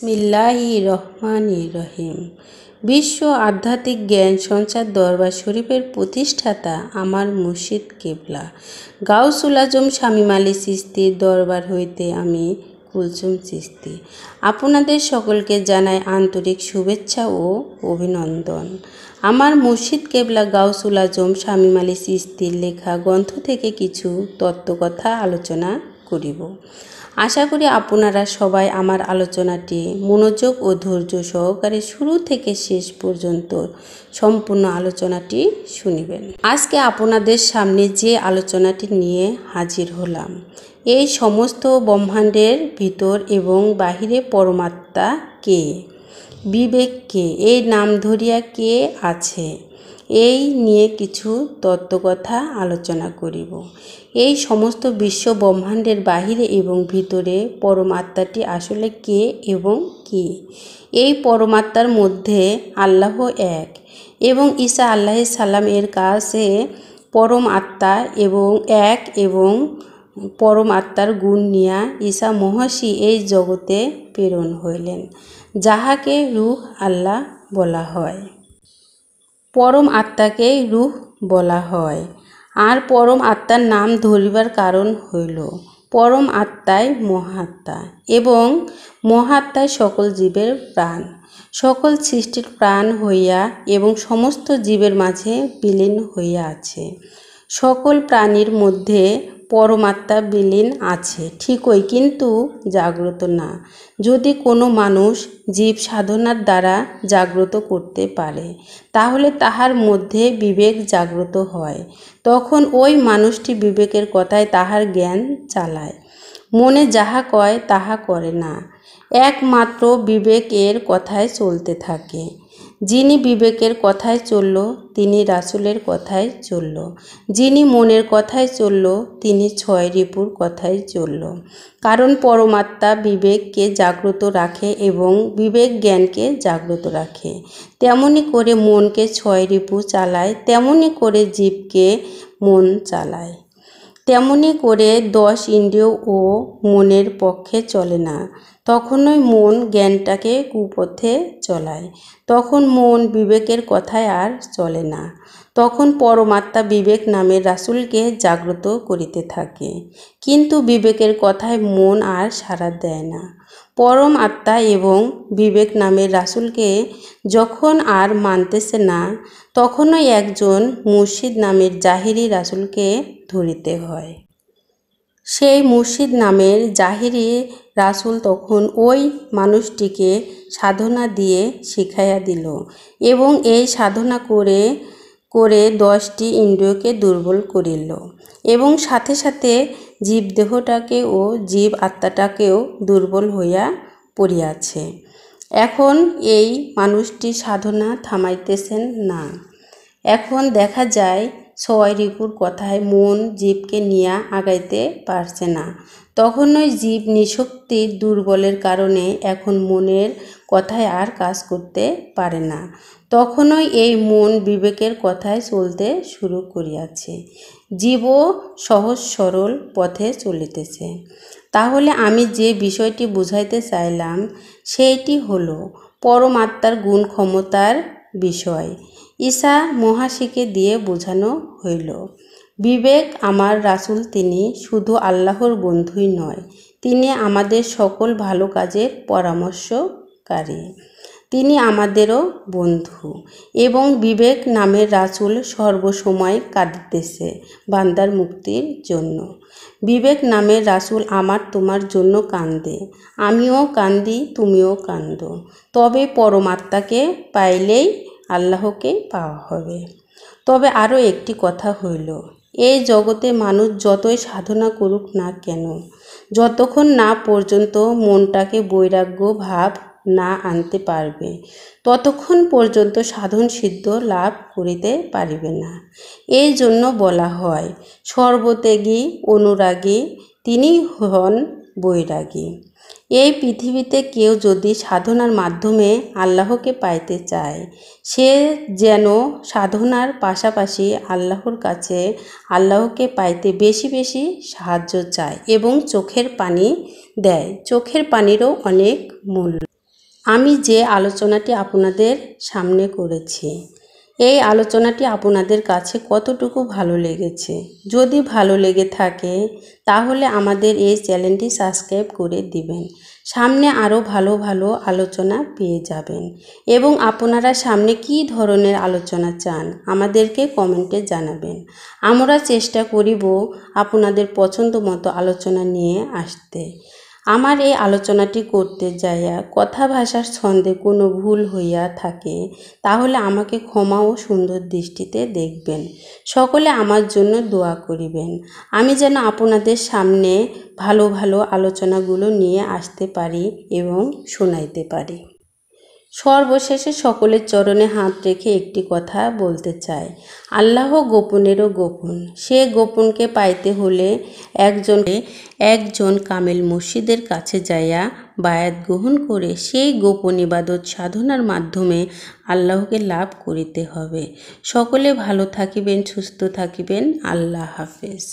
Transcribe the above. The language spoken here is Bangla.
বিসমিল্লাহির রহমানির রহিম। বিশ্ব আধ্যাত্মিক জ্ঞান সঞ্চার দরবার শরীফের প্রতিষ্ঠাতা আমার মুর্শিদ কেবলা গাউসুল আজম শামীম আলী চিশতির দরবার হইতে আমি কুলসুম চিশতি আপনাদের সকলকে জানাই আন্তরিক শুভেচ্ছা ও অভিনন্দন। আমার মুর্শিদ কেবলা গাউসুল আজম শামীম আলী চিশতির লেখা গ্রন্থ থেকে কিছু তত্ত্বকথা আলোচনা করিব। আশা করি আপনারা সবাই আমার আলোচনাটি মনোযোগ ও ধৈর্য সহকারে শুরু থেকে শেষ পর্যন্ত সম্পূর্ণ আলোচনাটি শুনিবেন। আজকে আপনাদের সামনে যে আলোচনাটি নিয়ে হাজির হলাম, এই সমস্ত ব্রহ্মাণ্ডের ভিতর এবং বাহিরে পরমাত্মা কে, বিবেক কে, এই নাম ধরিয়া কে আছে, এই নিয়ে কিছু তত্ত্বকথা আলোচনা করিব। এই সমস্ত বিশ্ব ব্রহ্মাণ্ডের বাহিরে এবং ভিতরে পরমাত্মাটি আসলে কে এবং কি? এই পরমাত্মার মধ্যে আল্লাহ এক এবং ঈসা আলাইহিস সালাম এর কাছে পরম আত্মা এবং এক এবং পরম আত্মার গুণ নিয়া ঈসা মহাশী এই জগতে প্রেরণ হইলেন, যাহাকে রূহ আল্লাহ বলা হয়। পরম আত্মাকে রূহ বলা হয়। আর পরম আত্মার নাম ধরিবার কারণ হইল পরম আত্মাই মহাত্মা এবং মহাত্মাই সকল জীবের প্রাণ, সকল সৃষ্টির প্রাণ হইয়া এবং সমস্ত জীবের মাঝে বিলীন হইয়া আছে। সকল প্রাণীর মধ্যে পরমাত্মা বিলীন আছে ঠিকই, কিন্তু জাগ্রত না। যদি কোনো মানুষ জীব সাধনার দ্বারা জাগ্রত করতে পারে, তাহলে তাহার মধ্যে বিবেক জাগ্রত হয়। তখন ওই মানুষটি বিবেকের কথায় তাহার জ্ঞান চালায়, মনে যাহা কয় তাহা করে না, একমাত্র বিবেকের কথায় চলতে থাকে। যিনি বিবেকের কথায় চলল তিনি রাসূলের কথায় চলল, যিনি মনের কথায় চলল তিনি ছয় রিপুর কথায় চলল। কারণ পরমাত্মা বিবেককে জাগ্রত রাখে এবং বিবেক জ্ঞানকে জাগ্রত রাখে। তেমনি করে মনকে ছয় রিপু চালায়, তেমনি করে জীবকে মন চালায়। তেমনি করে 10 ইন্দ্রিয় ও মনের পক্ষে চলে না, তখনই মন জ্ঞানটাকে কুপথে চলায়। তখন মন বিবেকের কথায় আর চলে না। তখন পরমাত্মা বিবেক নামের রাসূলকে জাগ্রত করিতে থাকে, কিন্তু বিবেকের কথায় মন আর সাড়া দেয় না। পরম আত্মা এবং বিবেক নামের রাসূলকে যখন আর মানতেছে না, তখনই একজন মুর্শিদ নামের জাহিরি রাসূলকে ধরিতে হয়। সেই মুর্শিদ নামের জাহিরি রাসূল তখন ওই মানুষটিকে সাধনা দিয়ে শিখাইয়া দিল এবং এই সাধনা করে করে 10টি ইন্দ্রিয়কে দুর্বল করিল এবং সাথে সাথে জীব দেহটাকে ও জীব আত্মাটাকেও দুর্বল হইয়া পড়িয়াছে। এখন এই মানুষটি সাধনা থামাইতেছেন না। এখন দেখা যায় ছয় রিপুর কথায় মন জীবকে নিয়ে আগাইতে পারছে না। তখনই জীব নিশক্তির দুর্বলের কারণে এখন মনের কথায় আর কাজ করতে পারে না। তখনই এই মন বিবেকের কথায় চলতে শুরু করিয়াছে। জীবও সহজ সরল পথে চলিতেছে। তাহলে আমি যে বিষয়টি বুঝাইতে চাইলাম সেইটি হলো পরমাত্মার গুণ ক্ষমতার বিষয় ঈসা মহাশীকে দিয়ে বোঝানো হইল। বিবেক আমার রাসূল তিনি শুধু আল্লাহর বন্ধুই নয়, তিনি আমাদের সকল ভালো কাজের পরামর্শকারী, তিনি আমাদেরও বন্ধু। এবং বিবেক নামের রাসূল সর্বসময় কাঁদিতেছে বান্দার মুক্তির জন্য। বিবেক নামের রাসূল আমার তোমার জন্য কান্দে, আমিও কান্দি, তুমিও কান্দো। তবে পরমাত্মাকে পাইলেই আল্লাহকে পাওয়া হবে। তবে আরও একটি কথা হইল, এই জগতে মানুষ যতই সাধনা করুক না কেন, যতক্ষণ না পর্যন্ত মনটাকে বৈরাগ্য ভাব না আনতে পারবে, ততক্ষণ পর্যন্ত সাধন সিদ্ধ লাভ করিতে পারিবে না। এই জন্য বলা হয় সর্বত্যাগী অনুরাগী তিনি হন বৈরাগী। এই পৃথিবীতে কেউ যদি সাধনার মাধ্যমে আল্লাহকে পাইতে চায়, সে যেন সাধনার পাশাপাশি আল্লাহর কাছে আল্লাহকে পাইতে বেশি বেশি সাহায্য চায় এবং চোখের পানি দেয়। চোখের পানিরও অনেক মূল্য। আমি যে আলোচনাটি আপনাদের সামনে করেছি, এই আলোচনাটি আপনাদের কাছে কতটুকু ভালো লেগেছে? যদি ভালো লেগে থাকে তাহলে আমাদের এই চ্যানেলটি সাবস্ক্রাইব করে দিবেন। সামনে আরও ভালো ভালো আলোচনা পেয়ে যাবেন এবং আপনারা সামনে কী ধরনের আলোচনা চান আমাদেরকে কমেন্টে জানাবেন। আমরা চেষ্টা করিব আপনাদের পছন্দ মতো আলোচনা নিয়ে আসতে। আমার এই আলোচনাটি করতে যাইয়া কথা ভাষার ছন্দে কোনো ভুল হইয়া থাকে তাহলে আমাকে ক্ষমা ও সুন্দর দৃষ্টিতে দেখবেন। সকলে আমার জন্য দোয়া করিবেন, আমি যেন আপনাদের সামনে ভালো ভালো আলোচনাগুলো নিয়ে আসতে পারি এবং শোনাইতে পারি। সর্বশেষে সকলের চরণে হাত রেখে একটি কথা বলতে চাই, আল্লাহ গোপনেরও গোপন। সে গোপনকে পাইতে হলে একজন কামেল মুর্শিদের কাছে যাইয়া বায়াত গ্রহণ করে সেই গোপন ইবাদত সাধনার মাধ্যমে আল্লাহকে লাভ করিতে হবে। সকলে ভালো থাকিবেন, সুস্থ থাকিবেন। আল্লাহ হাফেজ।